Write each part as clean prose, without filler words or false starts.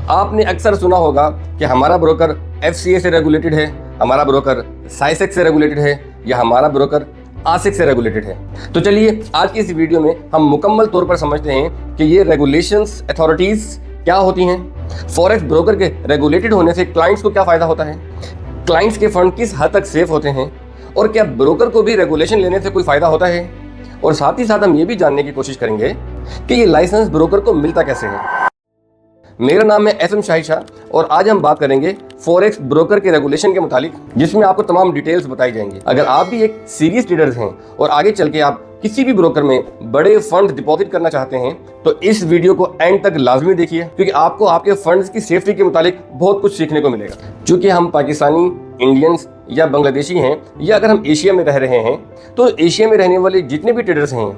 आपने अक्सर सुना होगा कि हमारा ब्रोकर FCA से रेगुलेटेड है, हमारा ब्रोकर साइसेक्स से रेगुलेटेड है या हमारा ब्रोकर आसिक से रेगुलेटेड है। तो चलिए आज की इस वीडियो में हम मुकम्मल तौर पर समझते हैं कि ये रेगुलेशंस अथॉरिटीज क्या होती हैं, फॉरेक्स ब्रोकर के रेगुलेटेड होने से क्लाइंट्स को क्या फ़ायदा होता है, क्लाइंट्स के फंड किस हद तक सेफ होते हैं और क्या ब्रोकर को भी रेगुलेशन लेने से कोई फ़ायदा होता है। और साथ ही साथ हम ये भी जानने की कोशिश करेंगे कि ये लाइसेंस ब्रोकर को मिलता कैसे है। मेरा नाम है FM शाहिद शाह और आज हम बात करेंगे फॉरेक्स ब्रोकर के रेगुलेशन के मुतालिक, जिसमें आपको तमाम डिटेल्स बताई जाएंगी। अगर आप भी एक सीरियस ट्रेडर हैं और आगे चल के आप किसी भी ब्रोकर में बड़े फंड डिपॉजिट करना चाहते हैं तो इस वीडियो को एंड तक लाजमी देखिए, क्योंकि आपको आपके फंड्स की सेफ्टी के मुतालिक बहुत कुछ सीखने को मिलेगा। चूँकि हम पाकिस्तानी, इंडियंस या बांग्लादेशी हैं या अगर हम एशिया में रह रहे हैं तो एशिया में रहने वाले जितने भी ट्रेडर्स हैं,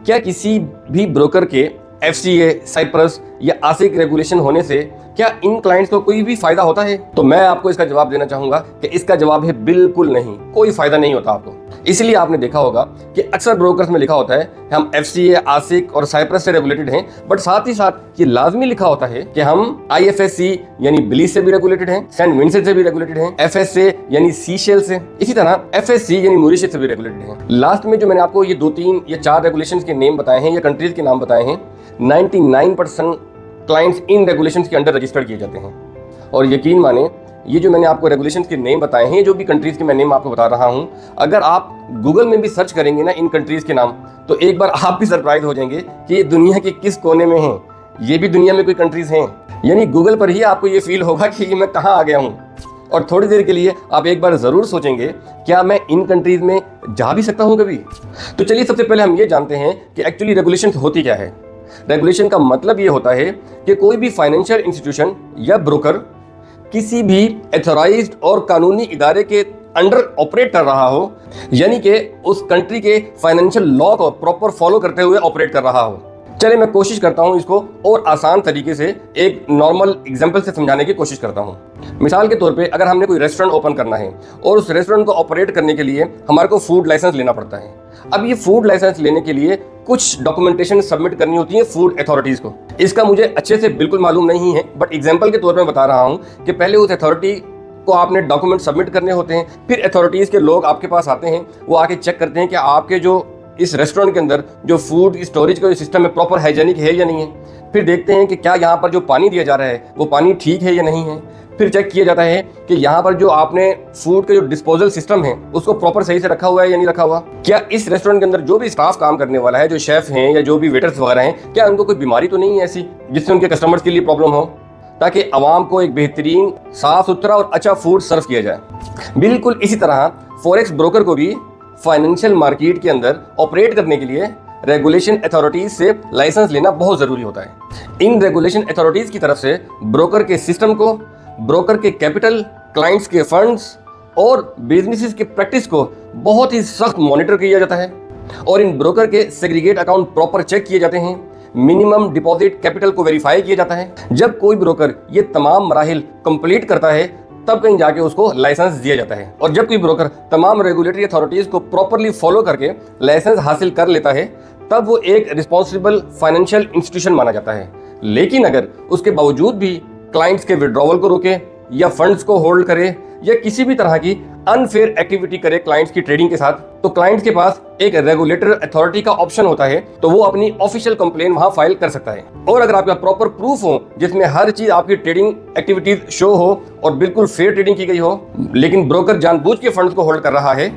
क्या किसी भी ब्रोकर के FCA, साइप्रस या आसिक रेगुलेशन होने से क्या इन क्लाइंट्स को कोई भी फायदा होता है? तो मैं आपको इसका जवाब देना चाहूंगा कि इसका जवाब है बिल्कुल नहीं, कोई फायदा नहीं होता आपको। इसलिए आपने देखा होगा कि अक्सर ब्रोकर्स में लिखा होता है कि हम FCA, आसिक और साइप्रस से रेगुलेटेड हैं, बट साथ ही साथ ये लाजमी लिखा होता है कि हम IFSC यानी बिलीज से भी रेगुलेटेड हैं, सेंट विंसेंट से भी रेगुलेटेड हैं, FSA यानी सीशेल से, इसी तरह FSC यानी मॉरिशस से भी रेगुलेटेड हैं। लास्ट में जो मैंने आपको ये 2, 3 या 4 रेगुलेशन के नेम बताए हैं या कंट्रीज के नाम बताए हैं, 99% क्लाइंट्स इन रेगुलेशंस के अंडर रजिस्टर्ड किए जाते हैं। और यकीन माने, ये जो मैंने आपको रेगुलेशंस के नेम बताए हैं, जो भी कंट्रीज़ के मैं नेम आपको बता रहा हूं, अगर आप गूगल में भी सर्च करेंगे ना इन कंट्रीज़ के नाम, तो एक बार आप भी सरप्राइज हो जाएंगे कि ये दुनिया के किस कोने में हैं, ये भी दुनिया में कोई कंट्रीज़ हैं। यानी गूगल पर ही आपको ये फील होगा कि ये मैं कहाँ आ गया हूँ। और थोड़ी देर के लिए आप एक बार ज़रूर सोचेंगे, क्या मैं इन कंट्रीज़ में जा भी सकता हूँ कभी? तो चलिए सबसे पहले हम ये जानते हैं कि एक्चुअली रेगुलेशन होती क्या है। रेगुलेशन का मतलब ये होता है कि कोई भी फाइनेंशियल इंस्टीट्यूशन या ब्रोकर किसी भी एथोराइज्ड और कानूनी इदारे के अंडर ऑपरेट कर रहा हो, यानी कि उस कंट्री के फाइनेंशियल लॉ को प्रॉपर फॉलो करते हुए ऑपरेट कर रहा हो। चलिए मैं कोशिश करता हूँ इसको और आसान तरीके से एक नॉर्मल एग्जांपल से समझाने की कोशिश करता हूँ। मिसाल के तौर पे अगर हमने कोई रेस्टोरेंट ओपन करना है और उस रेस्टोरेंट को ऑपरेट करने के लिए हमारे को फूड लाइसेंस लेना पड़ता है। अब ये फूड लाइसेंस लेने के लिए कुछ डॉक्यूमेंटेशन सबमिट करनी होती है फूड अथॉरिटीज को। इसका मुझे अच्छे से बिल्कुल मालूम नहीं है, बट एग्जाम्पल के तौर पर बता रहा हूँ कि पहले उस अथॉरिटी को आपने डॉक्यूमेंट सबमिट करने होते हैं, फिर अथॉरिटीज के लोग आपके पास आते हैं, वो आके चेक करते हैं कि आपके जो इस रेस्टोरेंट के अंदर जो फूड स्टोरेज का जो सिस्टम है प्रॉपर हाइजेनिक है या नहीं है। फिर देखते हैं कि क्या यहाँ पर जो पानी दिया जा रहा है वो पानी ठीक है या नहीं है। फिर चेक किया जाता है कि यहाँ पर जो आपने फूड का जो डिस्पोजल सिस्टम है उसको प्रॉपर सही से रखा हुआ है या नहीं रखा हुआ। क्या इस रेस्टोरेंट के अंदर जो भी स्टाफ काम करने वाला है, जो शेफ हैं या जो भी वेटर्स वगैरह हैं, क्या उनको कोई बीमारी तो नहीं है ऐसी जिससे उनके कस्टमर्स के लिए प्रॉब्लम हो, ताकि आवाम को एक बेहतरीन, साफ सुथरा और अच्छा फूड सर्व किया जाए। बिल्कुल इसी तरह फॉरेक्स ब्रोकर को भी फाइनेंशियल मार्केट के अंदर ऑपरेट करने के लिए रेगुलेशन अथॉरिटीज से लाइसेंस लेना बहुत ज़रूरी होता है। इन रेगुलेशन अथॉरिटीज की तरफ से ब्रोकर के सिस्टम को, ब्रोकर के कैपिटल, क्लाइंट्स के फंड्स और बिजनेसेस की प्रैक्टिस को बहुत ही सख्त मॉनिटर किया जाता है और इन ब्रोकर के सेग्रीगेट अकाउंट प्रॉपर चेक किए जाते हैं। मिनिमम डिपॉजिट कैपिटल को वेरीफाई किया जाता है। जब कोई ब्रोकर ये तमाम मराहिल कंप्लीट करता है तब कहीं जाके उसको लाइसेंस दिया जाता है। और जब कोई ब्रोकर तमाम रेगुलेटरी अथॉरिटीज़ को प्रॉपरली फॉलो करके लाइसेंस हासिल कर लेता है तब वो एक रिस्पॉन्सिबल फाइनेंशियल इंस्टीट्यूशन माना जाता है। लेकिन अगर उसके बावजूद भी क्लाइंट्स के विड्रॉवल को रोके या फंड्स को होल्ड करे या किसी भी तरह की अनफेयर एक्टिविटी करे क्लाइंट्स की ट्रेडिंग के साथ, तो क्लाइंट्स के पास एक रेगुलेटर अथॉरिटी का ऑप्शन होता है, तो वो अपनी ऑफिशियल कंप्लेन वहां फाइल कर सकता है। और अगर आपका प्रॉपर प्रूफ हो जिसमें हर चीज आपकी ट्रेडिंग एक्टिविटीज शो हो और बिल्कुल फेयर ट्रेडिंग की गई हो, लेकिन ब्रोकर जानबूझ के फंड्स को होल्ड कर रहा है,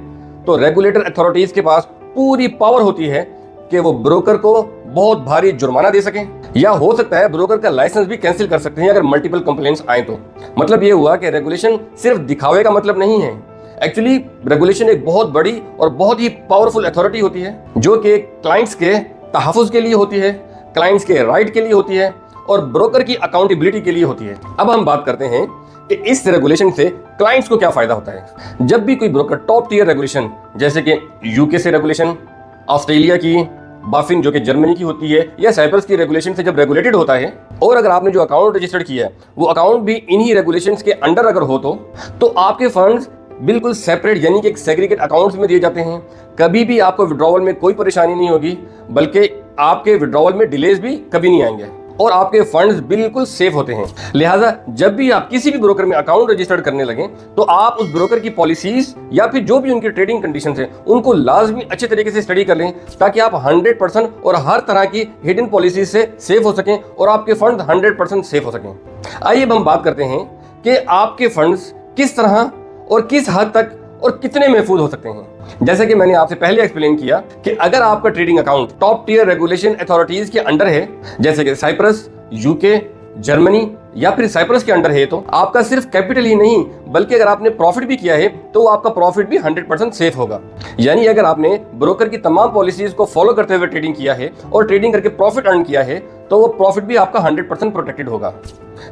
तो रेगुलेटर अथॉरिटीज के पास पूरी पावर होती है कि वो ब्रोकर को बहुत भारी जुर्माना दे सकें, या हो सकता है ब्रोकर का लाइसेंस भी कैंसिल कर सकते हैं अगर मल्टीपल कंप्लेंट्स आए तो। मतलब ये हुआ कि रेगुलेशन सिर्फ दिखावे का मतलब नहीं है। एक्चुअली रेगुलेशन एक बहुत बड़ी और बहुत ही पावरफुल अथॉरिटी होती है जो कि क्लाइंट्स के तहफ़्फ़ुज़ के लिए होती है, क्लाइंट्स के राइट के लिए होती है और ब्रोकर की अकाउंटेबिलिटी के लिए होती है। अब हम बात करते हैं कि इस रेगुलेशन से क्लाइंट्स को क्या फ़ायदा होता है। जब भी कोई ब्रोकर टॉप टियर रेगुलेशन, जैसे कि UK से रेगुलेशन, ऑस्ट्रेलिया की बाफिन जो कि जर्मनी की होती है, या साइप्रस की रेगुलेशन से जब रेगुलेटेड होता है, और अगर आपने जो अकाउंट रजिस्टर्ड किया है वो अकाउंट भी इन्हीं रेगुलेशंस के अंडर अगर हो, तो आपके फंड्स बिल्कुल सेपरेट यानी कि एक सेग्रीगेट अकाउंट्स में दिए जाते हैं। कभी भी आपको विड्रॉवल में कोई परेशानी नहीं होगी, बल्कि आपके विड्रॉवल में डिलेज भी कभी नहीं आएंगे। और आपके फंड्स बिल्कुल सेफ होते हैं। लिहाजा जब भी आप किसी भी ब्रोकर में अकाउंट रजिस्टर्ड करने लगे तो आप उस ब्रोकर की पॉलिसीज या फिर जो भी उनकी ट्रेडिंग कंडीशंस हैं उनको लाजमी अच्छे तरीके से स्टडी कर लें, ताकि आप 100% और हर तरह की हिडन पॉलिसीज से सेफ हो सकें और आपके फंड 100% सेफ हो सकें। आइए अब हम बात करते हैं कि आपके फंड्स किस तरह और किस हद तक और कितने महफूज हो सकते हैं। जैसे कि मैंने आपसे पहले एक्सप्लेन किया कि अगर आपका trading account top tier regulation authorities के अंडर है, जैसे कि साइप्रस, यूके, जर्मनी या फिर साइप्रस के अंडर है, तो आपका सिर्फ कैपिटल ही नहीं बल्कि अगर आपने प्रॉफिट भी किया है तो आपका प्रॉफिट भी 100% सेफ होगा। यानी अगर आपने ब्रोकर की तमाम पॉलिसीज को फॉलो करते हुए ट्रेडिंग किया है और ट्रेडिंग करके प्रॉफिट अर्न किया है तो वो प्रॉफिट भी आपका 100% प्रोटेक्टेड होगा।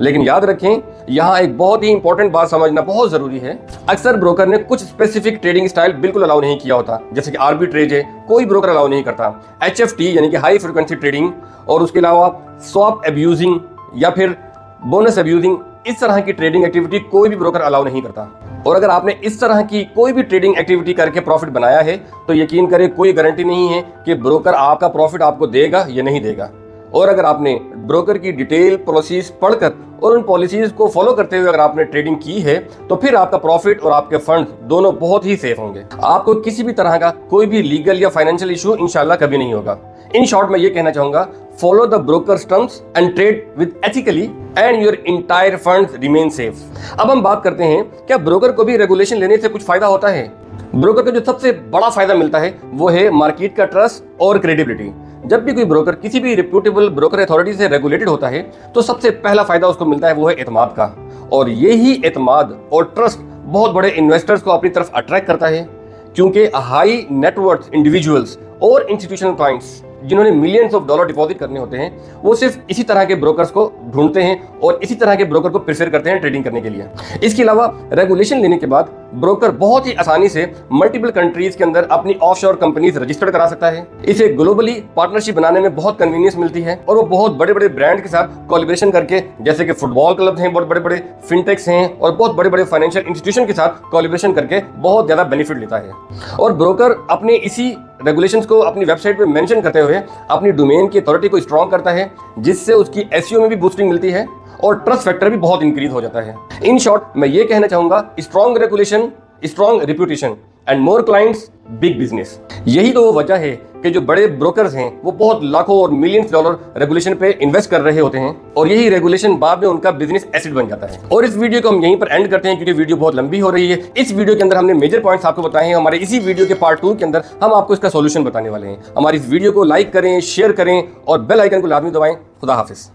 लेकिन याद रखें, यहाँ एक बहुत ही इंपॉर्टेंट बात समझना बहुत जरूरी है। अक्सर ब्रोकर ने कुछ स्पेसिफिक ट्रेडिंग स्टाइल बिल्कुल अलाउ नहीं किया होता, जैसे कि आर्बिट्रेज है, कोई ब्रोकर अलाउ नहीं करता। HFT यानी कि हाई फ्रीक्वेंसी ट्रेडिंग, और उसके अलावा स्वैप अब्यूजिंग या फिर बोनस अब्यूजिंग, इस तरह की ट्रेडिंग एक्टिविटी कोई भी ब्रोकर अलाउ नहीं करता। और अगर आपने इस तरह की कोई भी ट्रेडिंग एक्टिविटी करके प्रॉफिट बनाया है तो यकीन करें कोई गारंटी नहीं है कि ब्रोकर आपका प्रॉफिट आपको देगा या नहीं देगा। और अगर आपने ब्रोकर की डिटेल पॉलिसीज पढ़कर और उन पॉलिसीज को फॉलो करते हुए अगर आपने ट्रेडिंग की है तो फिर आपका प्रॉफिट और आपके फंड दोनों बहुत ही सेफ होंगे। आपको किसी भी तरह का कोई भी लीगल या फाइनेंशियल इशू इंशाल्लाह कभी नहीं होगा। इन शॉर्ट मैं ये कहना चाहूंगा, follow the brokers terms and trade with ethically and your entire funds remain safe. अब हम बात करते हैं, क्या ब्रोकर को भी रेगुलेशन लेने से कुछ फायदा होता है? ब्रोकर को जो सबसे बड़ा फायदा मिलता है वो है मार्केट का ट्रस्ट और क्रेडिबिलिटी। जब भी कोई ब्रोकर किसी भी रिप्यूटेबल ब्रोकर अथॉरिटी से रेगुलेटेड होता है तो सबसे पहला फायदा उसको मिलता है वो है एतमाद का। और यही एतमाद और ट्रस्ट बहुत बड़े इन्वेस्टर्स को अपनी तरफ अट्रैक्ट करता है, क्योंकि हाई नेटवर्थ इंडिविजुअल्स और इंस्टीट्यूशनल क्लाइंट्स जिन्होंने मिलियंस ऑफ डॉलर डिपॉजिट करने होते हैं वो सिर्फ इसी तरह के ब्रोकर्स को ढूंढते हैं और इसी तरह के ब्रोकर को प्रेफर करते हैं ट्रेडिंग करने के लिए। इसके अलावा रेगुलेशन लेने के बाद ब्रोकर बहुत ही आसानी से मल्टीपल कंट्रीज के अंदर अपनी ऑफशोर कंपनीज रजिस्टर्ड करा सकता है। इसे ग्लोबली पार्टनरशिप बनाने में बहुत कन्वीनियंस मिलती है और वो बहुत बड़े बड़े ब्रांड के साथ कोलैबोरेशन करके, जैसे कि फुटबॉल क्लब हैं, बहुत बड़े बड़े फिनटेक्स हैं और बहुत बड़े बड़े फाइनेंशियल इंस्टीट्यूशन के साथ कोलैबोरेशन करके बहुत ज्यादा बेनिफिट लेता है। और ब्रोकर अपने इसी रेगुलेशंस को अपनी वेबसाइट पे मेंशन करते हुए अपनी डोमेन की अथॉरिटी को स्ट्रॉन्ग करता है, जिससे उसकी एसईओ में भी बूस्टिंग मिलती है और ट्रस्ट फैक्टर भी बहुत इंक्रीज हो जाता है। इन शॉर्ट मैं ये कहना चाहूंगा, strong regulation, strong reputation and more clients, big business. यही तो वो वजह है कि जो बड़े ब्रोकर्स हैं वो बहुत लाखों और मिलियंस डॉलर रेगुलेशन पे इन्वेस्ट कर रहे होते हैं और यही रेगुलेशन बाद में उनका बिजनेस एसेट बन जाता है। और इस वीडियो को हम यहीं पर एंड करते हैं क्योंकि वीडियो बहुत लंबी हो रही है। इस वीडियो के अंदर हमने मेजर पॉइंट्स आपको बताए हैं। हमारे इसी वीडियो के पार्ट 2 के अंदर हम आपको इसका सॉल्यूशन बताने वाले हैं। हमारी इस वीडियो को लाइक करें, शेयर करें और बेल आइकन को लाजमी दबाएं। खुदा हाफिज।